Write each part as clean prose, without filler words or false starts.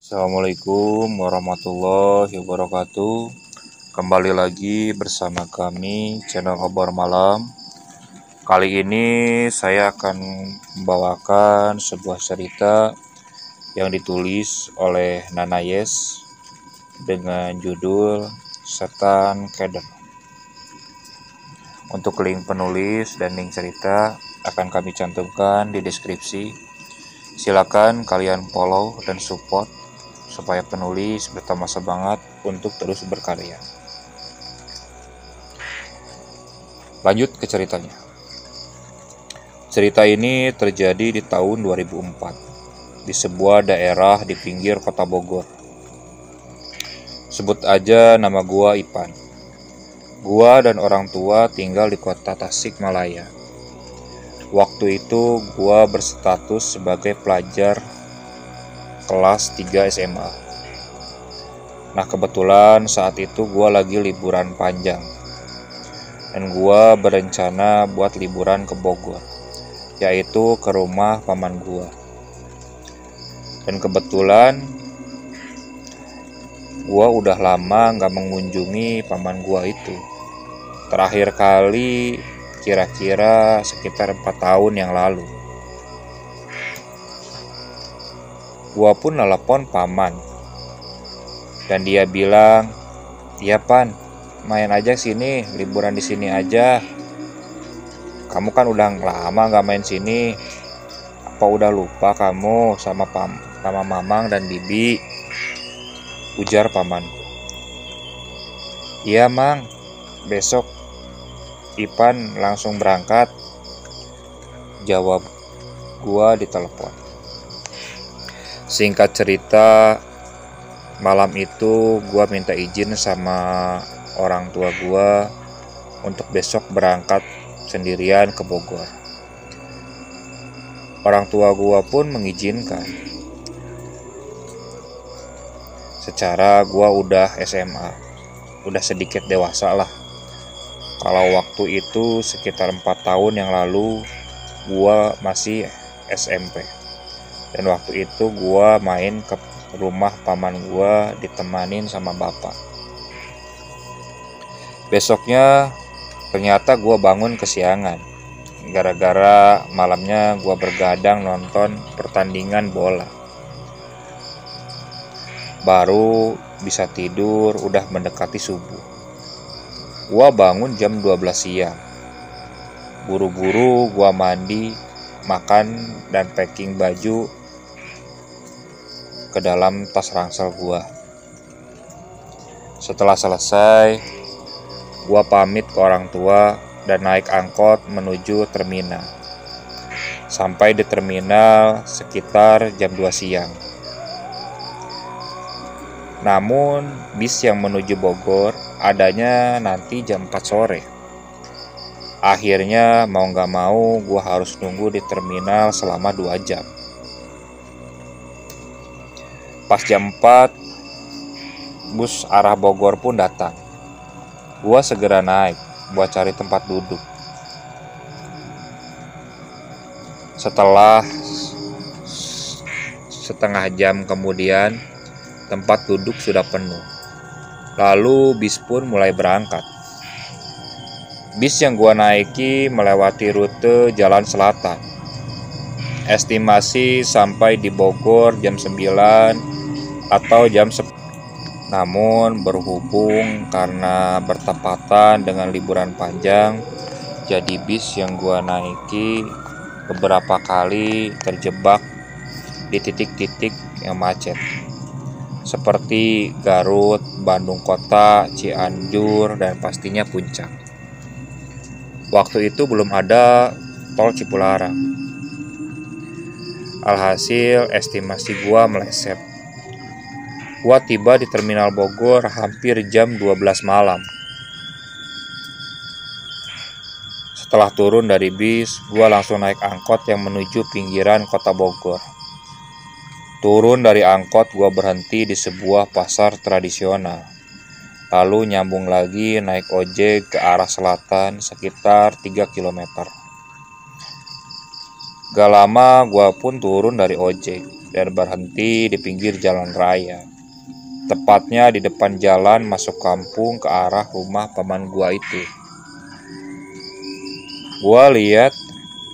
Assalamualaikum warahmatullahi wabarakatuh. Kembali lagi bersama kami channel Obor Malam. Kali ini saya akan membawakan sebuah cerita yang ditulis oleh Nana Yes dengan judul Setan Keder. Untuk link penulis dan link cerita akan kami cantumkan di deskripsi. Silakan kalian follow dan support supaya penulis bertambah semangat untuk terus berkarya. Lanjut ke ceritanya. Cerita ini terjadi di tahun 2004 di sebuah daerah di pinggir kota Bogor. Sebut aja nama gua Ipan. Gua dan orang tua tinggal di kota Tasikmalaya. Waktu itu gua berstatus sebagai pelajar kelas 3 SMA. Nah, kebetulan saat itu gue lagi liburan panjang. Dan gue berencana buat liburan ke Bogor, yaitu ke rumah paman gue. Dan kebetulan gue udah lama gak mengunjungi paman gue itu. Terakhir kali kira-kira sekitar 4 tahun yang lalu. Gua pun nelpon paman dan dia bilang, "Iya Pan, main aja sini, liburan di sini aja. Kamu kan udah lama gak main sini. Apa udah lupa kamu sama Mamang dan Bibi?" Ujar paman. "Iya Mang, besok Ipan langsung berangkat," jawab gua di telepon. Singkat cerita, malam itu gue minta izin sama orang tua gue untuk besok berangkat sendirian ke Bogor. Orang tua gue pun mengizinkan. Secara gue udah SMA, udah sedikit dewasa lah. Kalau waktu itu sekitar 4 tahun yang lalu, gue masih SMP. Dan waktu itu gue main ke rumah paman gue ditemanin sama bapak. Besoknya ternyata gue bangun kesiangan. Gara-gara malamnya gue bergadang nonton pertandingan bola. Baru bisa tidur udah mendekati subuh. Gue bangun jam 12 siang. Buru-buru gue mandi, makan, dan packing baju ke dalam tas ransel gua. Setelah selesai, gua pamit ke orang tua dan naik angkot menuju terminal. Sampai di terminal sekitar jam 2 siang. Namun, bis yang menuju Bogor adanya nanti jam 4 sore. Akhirnya mau gak mau gua harus nunggu di terminal selama 2 jam. Pas jam 4, bus arah Bogor pun datang. Gua segera naik buat cari tempat duduk. Setelah setengah jam kemudian, tempat duduk sudah penuh. Lalu bis pun mulai berangkat. Bis yang gua naiki melewati rute Jalan Selatan. Estimasi sampai di Bogor jam 9 atau jam 10. Namun berhubung karena bertepatan dengan liburan panjang, jadi bis yang gua naiki beberapa kali terjebak di titik-titik yang macet, seperti Garut, Bandung Kota, Cianjur, dan pastinya Puncak. Waktu itu belum ada tol Cipularang. Alhasil estimasi gua meleset. Gua tiba di terminal Bogor hampir jam 12 malam. Setelah turun dari bis, gua langsung naik angkot yang menuju pinggiran kota Bogor. Turun dari angkot, gua berhenti di sebuah pasar tradisional. Lalu nyambung lagi naik ojek ke arah selatan sekitar 3 km. Gak lama gua pun turun dari ojek dan berhenti di pinggir jalan raya. Tepatnya di depan jalan masuk kampung ke arah rumah paman gua itu. Gua lihat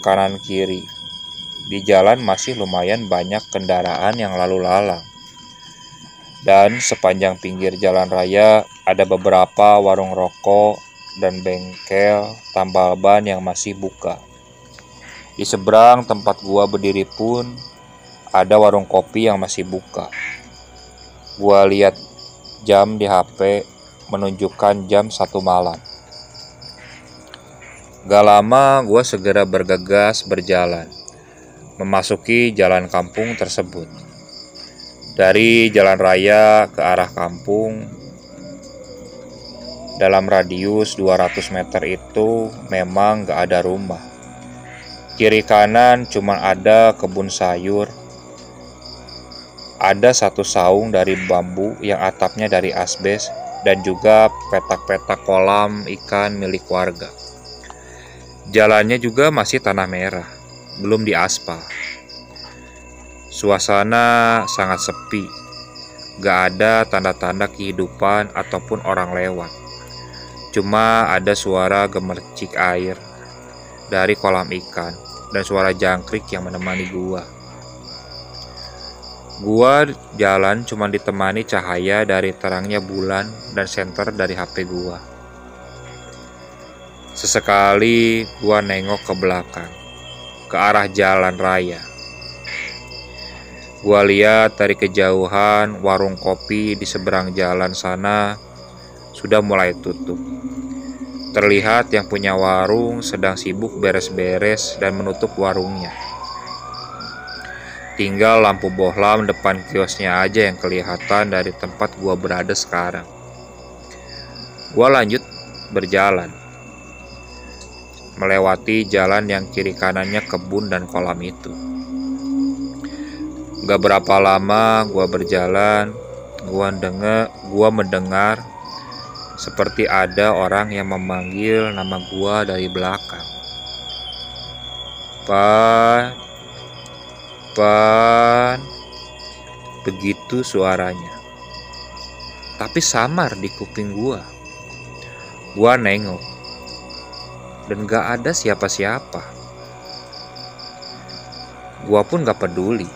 kanan kiri. Di jalan masih lumayan banyak kendaraan yang lalu lalang. Dan sepanjang pinggir jalan raya ada beberapa warung rokok dan bengkel tambal ban yang masih buka. Di seberang tempat gua berdiri pun ada warung kopi yang masih buka. Gua lihat jam di HP menunjukkan jam 1 malam. Gak lama gua segera bergegas berjalan, memasuki jalan kampung tersebut. Dari jalan raya ke arah kampung, dalam radius 200 meter itu memang gak ada rumah. Kiri kanan cuma ada kebun sayur. Ada satu saung dari bambu yang atapnya dari asbes dan juga petak-petak kolam ikan milik warga. Jalannya juga masih tanah merah, belum diaspal. Suasana sangat sepi, gak ada tanda-tanda kehidupan ataupun orang lewat. Cuma ada suara gemercik air dari kolam ikan dan suara jangkrik yang menemani gua. Gua jalan cuma ditemani cahaya dari terangnya bulan dan senter dari HP gua. Sesekali gua nengok ke belakang, ke arah jalan raya. Gua lihat dari kejauhan warung kopi di seberang jalan sana sudah mulai tutup. Terlihat yang punya warung sedang sibuk beres-beres dan menutup warungnya. Tinggal lampu bohlam depan kiosnya aja yang kelihatan dari tempat gua berada sekarang. Gua lanjut berjalan, melewati jalan yang kiri kanannya kebun dan kolam itu. Gak berapa lama gua berjalan, gua mendengar seperti ada orang yang memanggil nama gua dari belakang. Pan, begitu suaranya. Tapi samar di kuping gua. Gua nengok dan gak ada siapa-siapa. Gua pun gak peduli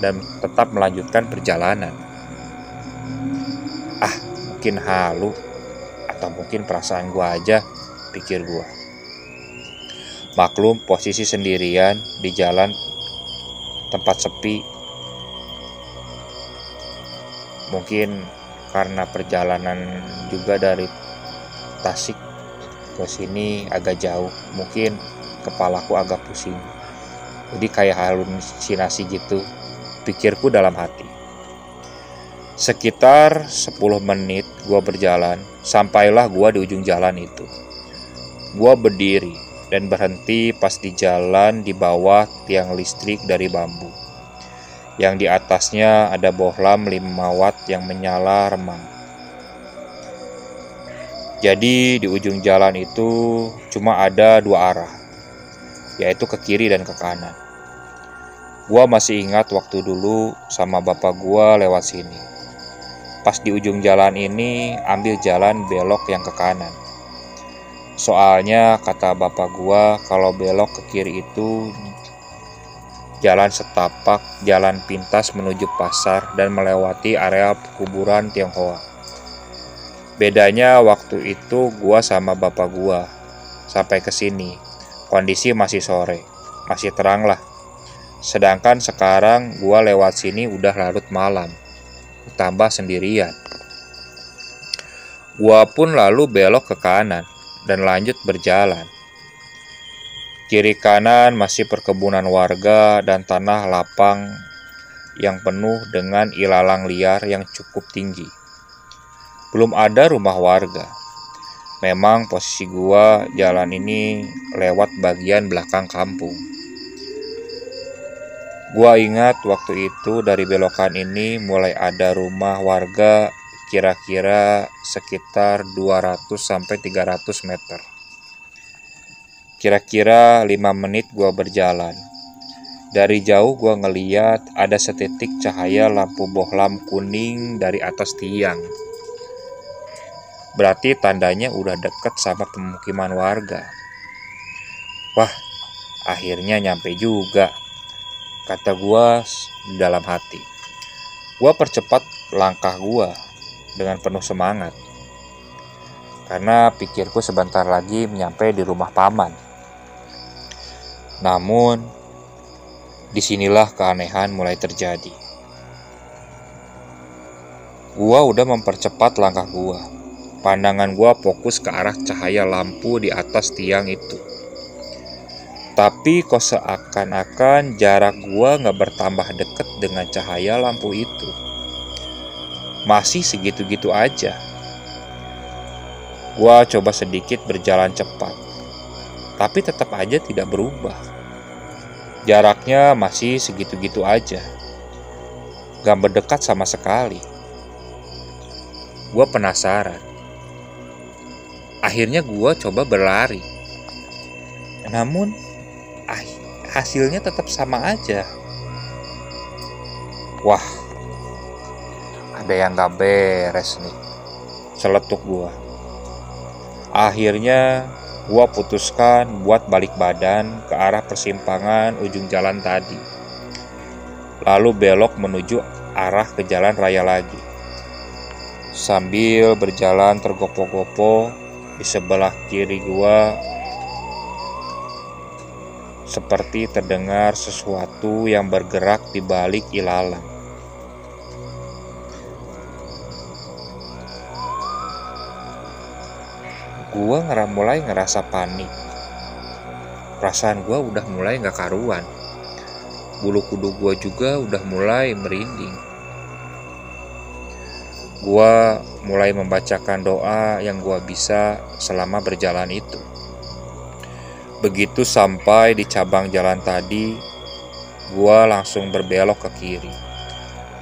dan tetap melanjutkan perjalanan. Mungkin halu atau mungkin perasaan gua aja, pikir gua. Maklum posisi sendirian di jalan tempat sepi. Mungkin karena perjalanan juga dari Tasik ke sini agak jauh. Mungkin kepalaku agak pusing. Jadi kayak halusinasi gitu, pikirku dalam hati. Sekitar 10 menit gua berjalan, sampailah gua di ujung jalan itu. Gua berdiri dan berhenti pas di jalan di bawah tiang listrik dari bambu. Yang di atasnya ada bohlam 5 watt yang menyala remang. Jadi di ujung jalan itu cuma ada 2 arah, yaitu ke kiri dan ke kanan. Gua masih ingat waktu dulu sama bapak gua lewat sini. Pas di ujung jalan ini ambil jalan belok yang ke kanan. Soalnya kata bapak gua kalau belok ke kiri itu jalan setapak, jalan pintas menuju pasar dan melewati area kuburan Tionghoa. Bedanya waktu itu gua sama bapak gua sampai ke sini kondisi masih sore, masih terang lah. Sedangkan sekarang gua lewat sini udah larut malam, tambah sendirian. Gua pun lalu belok ke kanan dan lanjut berjalan. Kiri kanan masih perkebunan warga dan tanah lapang yang penuh dengan ilalang liar yang cukup tinggi. Belum ada rumah warga. Memang posisi gua jalan ini lewat bagian belakang kampung. Gua ingat waktu itu dari belokan ini mulai ada rumah warga kira-kira sekitar 200-300 meter. Kira-kira 5 menit gua berjalan. Dari jauh gua ngeliat ada setitik cahaya lampu bohlam kuning dari atas tiang. Berarti tandanya udah deket sama pemukiman warga. Wah, akhirnya nyampe juga, kata gua di dalam hati. Gua percepat langkah gua dengan penuh semangat, karena pikirku sebentar lagi nyampe di rumah paman. Namun, disinilah keanehan mulai terjadi. Gua udah mempercepat langkah gua. Pandangan gua fokus ke arah cahaya lampu di atas tiang itu. Tapi kok seakan-akan jarak gua gak bertambah deket dengan cahaya lampu itu. Masih segitu-gitu aja. Gua coba sedikit berjalan cepat, tapi tetap aja tidak berubah. Jaraknya masih segitu-gitu aja, gak mendekat sama sekali. Gua penasaran. Akhirnya gua coba berlari. Namun hasilnya tetap sama aja. Wah, ada yang gak beres nih, seletuk gua. Akhirnya gua putuskan buat balik badan ke arah persimpangan ujung jalan tadi, lalu belok menuju arah ke jalan raya lagi. Sambil berjalan tergopoh-gopoh, di sebelah kiri gua seperti terdengar sesuatu yang bergerak di balik ilalang. Gua mulai ngerasa panik. Perasaan gua udah mulai gak karuan. Bulu kuduk gua juga udah mulai merinding. Gua mulai membacakan doa yang gua bisa selama berjalan itu. Begitu sampai di cabang jalan tadi, gua langsung berbelok ke kiri,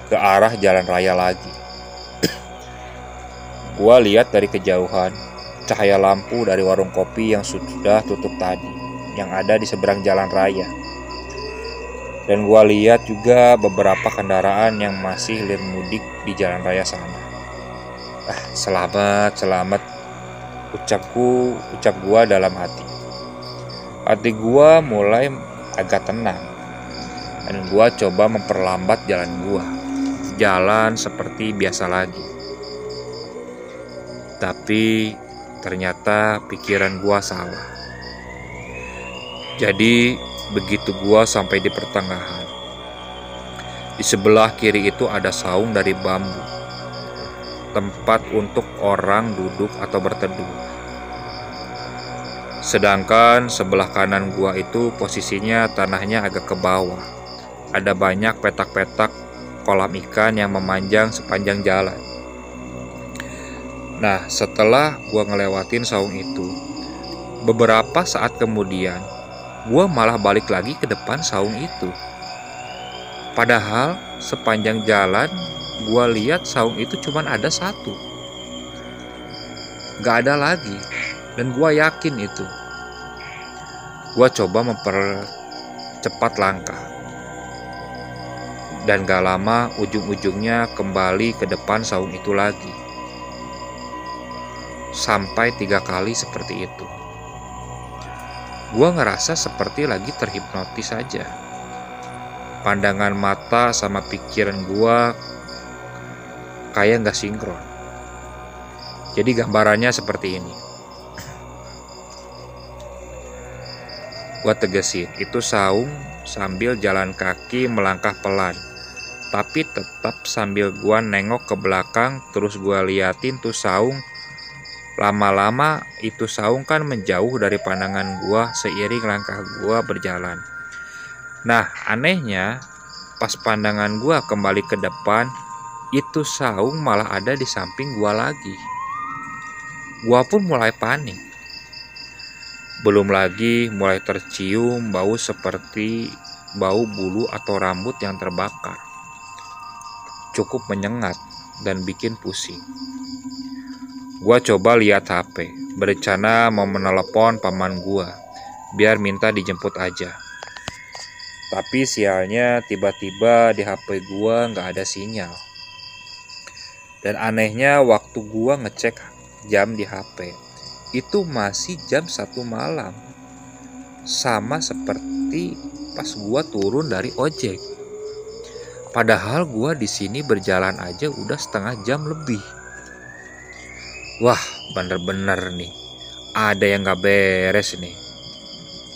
ke arah jalan raya lagi. Gua lihat dari kejauhan cahaya lampu dari warung kopi yang sudah tutup tadi, yang ada di seberang jalan raya. Dan gua lihat juga beberapa kendaraan yang masih hilir mudik di jalan raya sana. Selamat, ucap gua dalam hati. Hati gua mulai agak tenang, dan gua coba memperlambat jalan gua. Jalan seperti biasa lagi. Tapi ternyata pikiran gua salah. Jadi begitu gua sampai di pertengahan, di sebelah kiri itu ada saung dari bambu, tempat untuk orang duduk atau berteduh. Sedangkan sebelah kanan gua itu posisinya tanahnya agak ke bawah. Ada banyak petak-petak kolam ikan yang memanjang sepanjang jalan. Nah, setelah gua ngelewatin saung itu, beberapa saat kemudian gua malah balik lagi ke depan saung itu. Padahal sepanjang jalan gua lihat saung itu cuma ada satu, gak ada lagi. Dan gua yakin itu. Gua coba mempercepat langkah, dan gak lama ujung-ujungnya kembali ke depan saung itu lagi. Sampai 3 kali seperti itu. Gua ngerasa seperti lagi terhipnotis saja. Pandangan mata sama pikiran gua kayak gak sinkron. Jadi gambarannya seperti ini. Gua tegesin, itu saung sambil jalan kaki melangkah pelan. Tapi tetap sambil gua nengok ke belakang, terus gua liatin tuh saung. Lama-lama itu saung kan menjauh dari pandangan gua seiring langkah gua berjalan. Nah, anehnya pas pandangan gua kembali ke depan, itu saung malah ada di samping gua lagi. Gua pun mulai panik. Belum lagi mulai tercium bau seperti bau bulu atau rambut yang terbakar. Cukup menyengat dan bikin pusing. Gua coba lihat HP, berencana mau menelepon paman gua biar minta dijemput aja. Tapi sialnya tiba-tiba di HP gua nggak ada sinyal. Dan anehnya waktu gua ngecek jam di HP, itu masih jam 1 malam. Sama seperti pas gua turun dari ojek. Padahal gua di sini berjalan aja udah setengah jam lebih. Wah, bener-bener nih. Ada yang gak beres nih.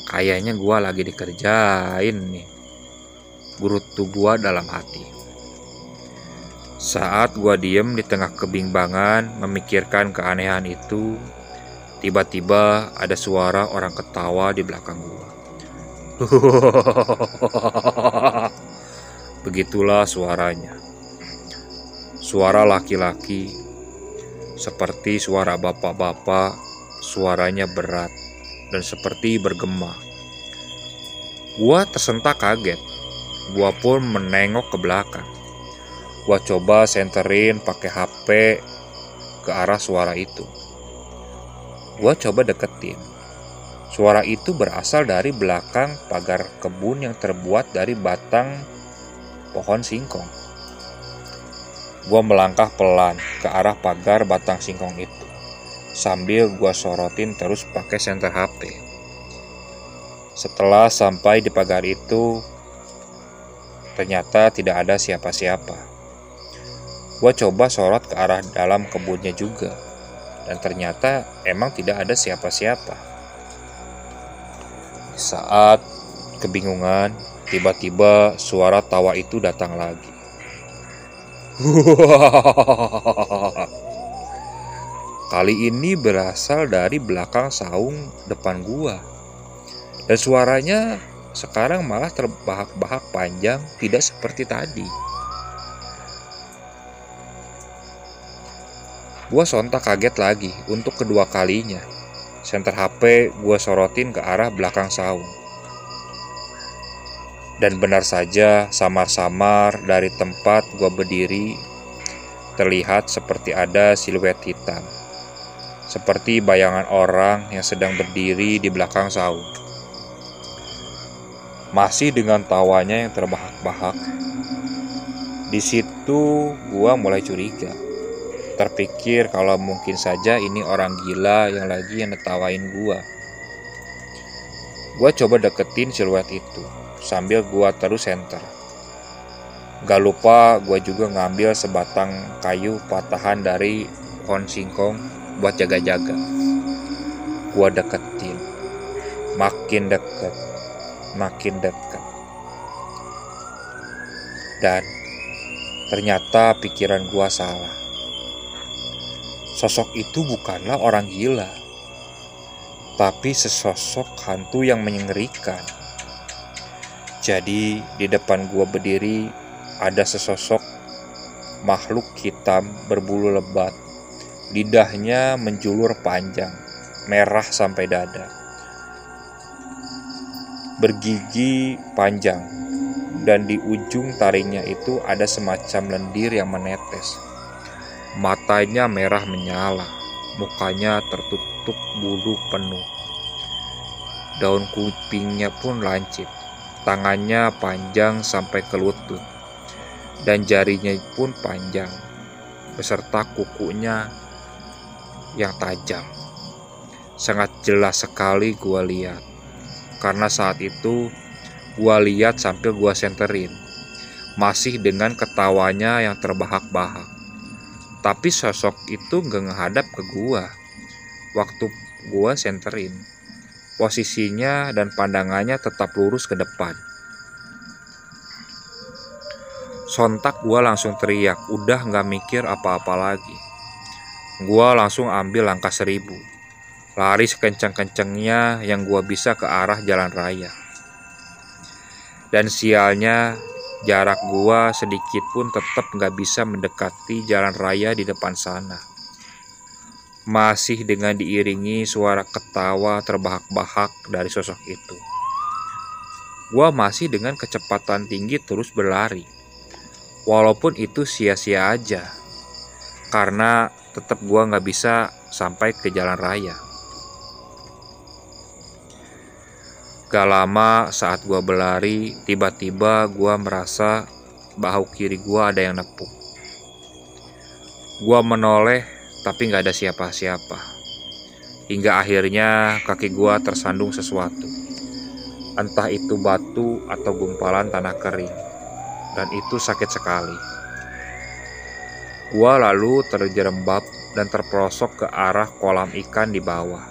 Kayaknya gua lagi dikerjain nih. Gerutu gua dalam hati. Saat gua diem di tengah kebimbangan memikirkan keanehan itu, tiba-tiba ada suara orang ketawa di belakang gua. Begitulah suaranya. Suara laki-laki, seperti suara bapak-bapak, suaranya berat dan seperti bergema. Gua tersentak kaget. Gua pun menengok ke belakang. Gua coba senterin pakai HP ke arah suara itu. Gua coba deketin. Suara itu berasal dari belakang pagar kebun yang terbuat dari batang pohon singkong. Gua melangkah pelan ke arah pagar batang singkong itu, sambil gua sorotin terus pakai senter HP. Setelah sampai di pagar itu, ternyata tidak ada siapa-siapa. Gua coba sorot ke arah dalam kebunnya juga, dan ternyata emang tidak ada siapa-siapa. Saat kebingungan, tiba-tiba suara tawa itu datang lagi. Kali ini berasal dari belakang saung depan gua. Dan suaranya sekarang malah terbahak-bahak panjang, tidak seperti tadi. Gua sontak kaget lagi untuk kedua kalinya. Senter HP gua sorotin ke arah belakang saung. Dan benar saja, samar-samar dari tempat gua berdiri, terlihat seperti ada siluet hitam. Seperti bayangan orang yang sedang berdiri di belakang saung. Masih dengan tawanya yang terbahak-bahak. Di situ gua mulai curiga. Terpikir kalau mungkin saja ini orang gila yang lagi netawain gua. Gua coba deketin siluet itu sambil gua terus senter. Gak lupa gua juga ngambil sebatang kayu patahan dari pohon singkong buat jaga-jaga. Gua deketin, makin deket, makin dekat. Dan ternyata pikiran gua salah. Sosok itu bukanlah orang gila, tapi sesosok hantu yang mengerikan. Jadi di depan gua berdiri ada sesosok makhluk hitam berbulu lebat. Lidahnya menjulur panjang, merah sampai dada. Bergigi panjang, dan di ujung taringnya itu ada semacam lendir yang menetes. Matanya merah menyala, mukanya tertutup bulu penuh. Daun kupingnya pun lancip, tangannya panjang sampai ke lutut, dan jarinya pun panjang, beserta kukunya yang tajam. Sangat jelas sekali gua lihat, karena saat itu gua lihat sambil gua senterin, masih dengan ketawanya yang terbahak-bahak. Tapi sosok itu gak ngehadap ke gua waktu gua senterin. Posisinya dan pandangannya tetap lurus ke depan. Sontak gua langsung teriak, udah gak mikir apa-apa lagi. Gua langsung ambil langkah 1000. Lari sekencang-kencangnya yang gua bisa ke arah jalan raya. Dan sialnya, jarak gua sedikit pun tetap gak bisa mendekati jalan raya di depan sana. Masih dengan diiringi suara ketawa terbahak-bahak dari sosok itu. Gua masih dengan kecepatan tinggi terus berlari. Walaupun itu sia-sia aja, karena tetap gua gak bisa sampai ke jalan raya. Gak lama saat gua berlari, tiba-tiba gua merasa bahu kiri gua ada yang nepuk. Gua menoleh tapi gak ada siapa-siapa. Hingga akhirnya kaki gua tersandung sesuatu. Entah itu batu atau gumpalan tanah kering. Dan itu sakit sekali. Gua lalu terjerembab dan terperosok ke arah kolam ikan di bawah.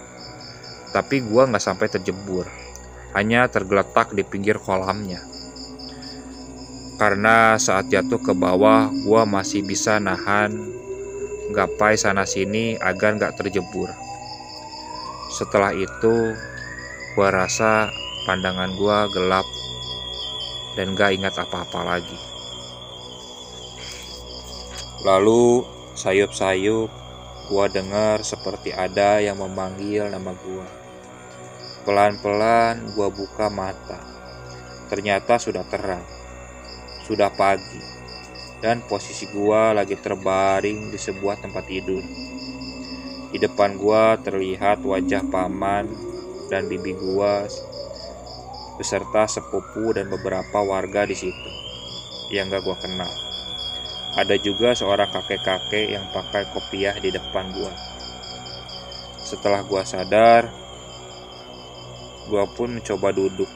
Tapi gua gak sampai terjebur. Hanya tergeletak di pinggir kolamnya. Karena saat jatuh ke bawah, gua masih bisa nahan gapai sana-sini agar gak terjebur. Setelah itu, gua rasa pandangan gua gelap dan gak ingat apa-apa lagi. Lalu, sayup-sayup, gua dengar seperti ada yang memanggil nama gua. Pelan-pelan gua buka mata. Ternyata sudah terang. Sudah pagi. Dan posisi gua lagi terbaring di sebuah tempat tidur. Di depan gua terlihat wajah paman dan bibi gua beserta sepupu dan beberapa warga di situ yang gak gua kenal. Ada juga seorang kakek-kakek yang pakai kopiah di depan gua. Setelah gua sadar, gua pun mencoba duduk,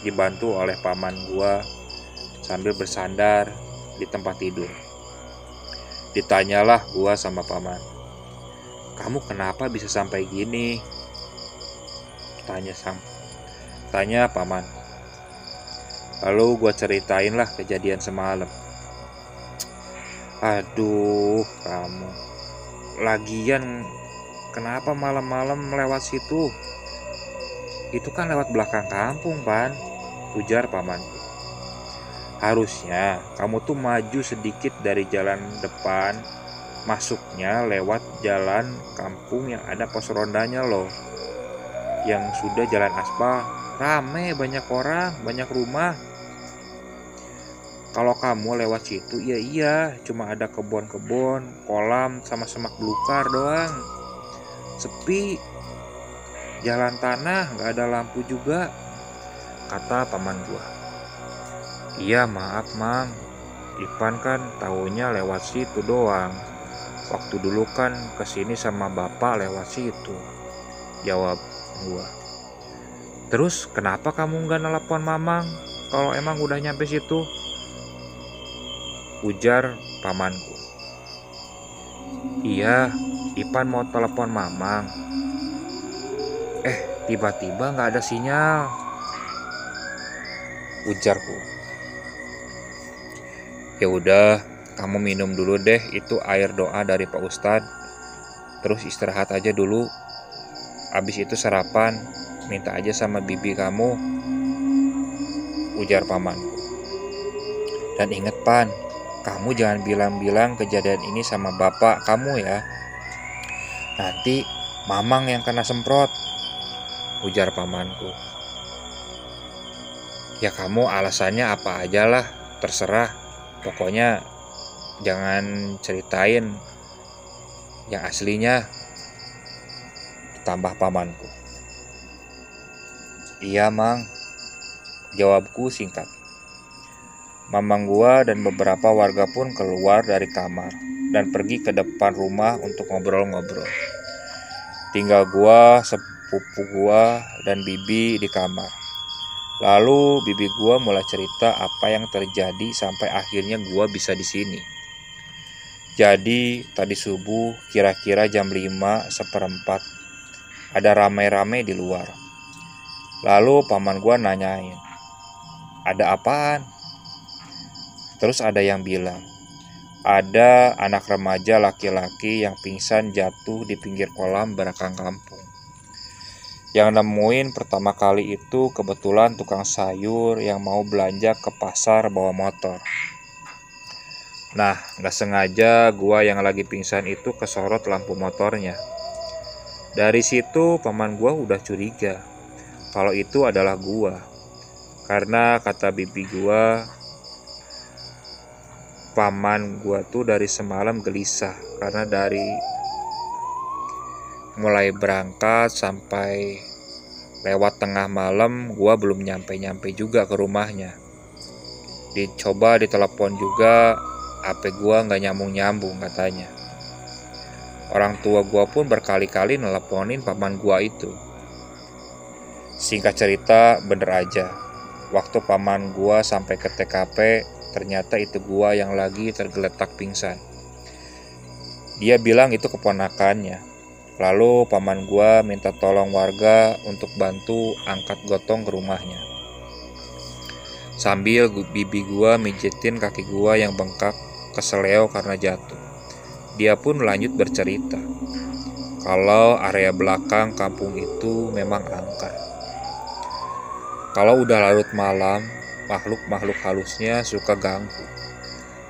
dibantu oleh paman gua sambil bersandar di tempat tidur. Ditanyalah gua sama paman, "Kamu kenapa bisa sampai gini?" Tanya paman. Lalu gua ceritainlah kejadian semalam. "Aduh, kamu. Lagian kenapa malam-malam lewat situ? Itu kan lewat belakang kampung, Pan," ujar pamanku. "Harusnya kamu tuh maju sedikit dari jalan depan, masuknya lewat jalan kampung yang ada pos rondanya loh. Yang sudah jalan aspal, rame, banyak orang, banyak rumah. Kalau kamu lewat situ, iya, cuma ada kebun-kebun, kolam, sama semak belukar doang. Sepi. Jalan tanah, gak ada lampu juga," kata paman gua. "Iya, maaf, Mang. Ipan kan taunya lewat situ doang. Waktu dulu kan kesini sama bapak lewat situ," jawab gua. "Terus kenapa kamu gak nelpon Mamang kalau emang udah nyampe situ?" ujar pamanku. "Iya, Ipan mau telepon Mamang. Tiba-tiba gak ada sinyal," ujarku. "Ya udah, kamu minum dulu deh itu air doa dari Pak Ustadz. Terus istirahat aja dulu. Abis itu sarapan, minta aja sama bibi kamu," ujar pamanku. "Dan inget, Pan, kamu jangan bilang-bilang kejadian ini sama bapak kamu ya. Nanti Mamang yang kena semprot," ujar pamanku. "Ya kamu alasannya apa aja lah, terserah. Pokoknya jangan ceritain yang aslinya," tambah pamanku. "Iya, Mang," jawabku singkat. Mamang gua dan beberapa warga pun keluar dari kamar dan pergi ke depan rumah untuk ngobrol-ngobrol. Tinggal gua, sepupu gua, dan bibi di kamar. Lalu bibi gua mulai cerita apa yang terjadi sampai akhirnya gua bisa di sini. Jadi tadi subuh kira-kira jam 5:15 ada ramai-ramai di luar. Lalu paman gua nanyain, "Ada apaan?" Terus ada yang bilang, ada anak remaja laki-laki yang pingsan jatuh di pinggir kolam belakang kampung. Yang nemuin pertama kali itu kebetulan tukang sayur yang mau belanja ke pasar bawa motor. Nah, gak sengaja gua yang lagi pingsan itu kesorot lampu motornya. Dari situ paman gua udah curiga kalau itu adalah gua. Karena kata bibi gua, paman gua tuh dari semalam gelisah karena dari mulai berangkat sampai Lewat tengah malam, gua belum nyampe-nyampe juga ke rumahnya. Dicoba ditelepon juga, HP gua nggak nyambung-nyambung katanya. Orang tua gua pun berkali-kali nelponin paman gua itu. Singkat cerita, bener aja. Waktu paman gua sampai ke TKP, ternyata itu gua yang lagi tergeletak pingsan. Dia bilang itu keponakannya. Lalu paman gua minta tolong warga untuk bantu angkat gotong ke rumahnya. Sambil bibi gua mijitin kaki gua yang bengkak keseleo karena jatuh. Dia pun lanjut bercerita kalau area belakang kampung itu memang angker. Kalau udah larut malam, makhluk-makhluk halusnya suka ganggu.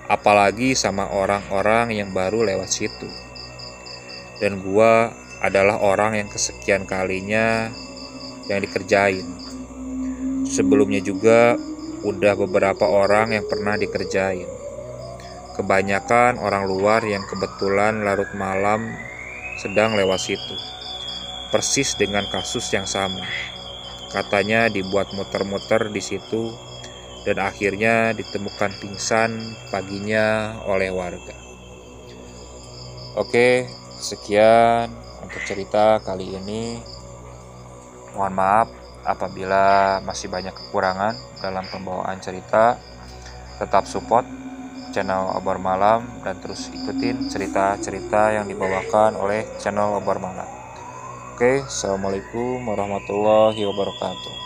Apalagi sama orang-orang yang baru lewat situ. Dan gua adalah orang yang kesekian kalinya yang dikerjain. Sebelumnya juga udah beberapa orang yang pernah dikerjain. Kebanyakan orang luar yang kebetulan larut malam sedang lewat situ. Persis dengan kasus yang sama. Katanya dibuat muter-muter di situ dan akhirnya ditemukan pingsan paginya oleh warga. Oke, sekian untuk cerita kali ini. Mohon maaf apabila masih banyak kekurangan dalam pembawaan cerita. Tetap support channel Obor Malam dan terus ikutin cerita-cerita yang dibawakan oleh channel Obor Malam. Oke, assalamualaikum warahmatullahi wabarakatuh.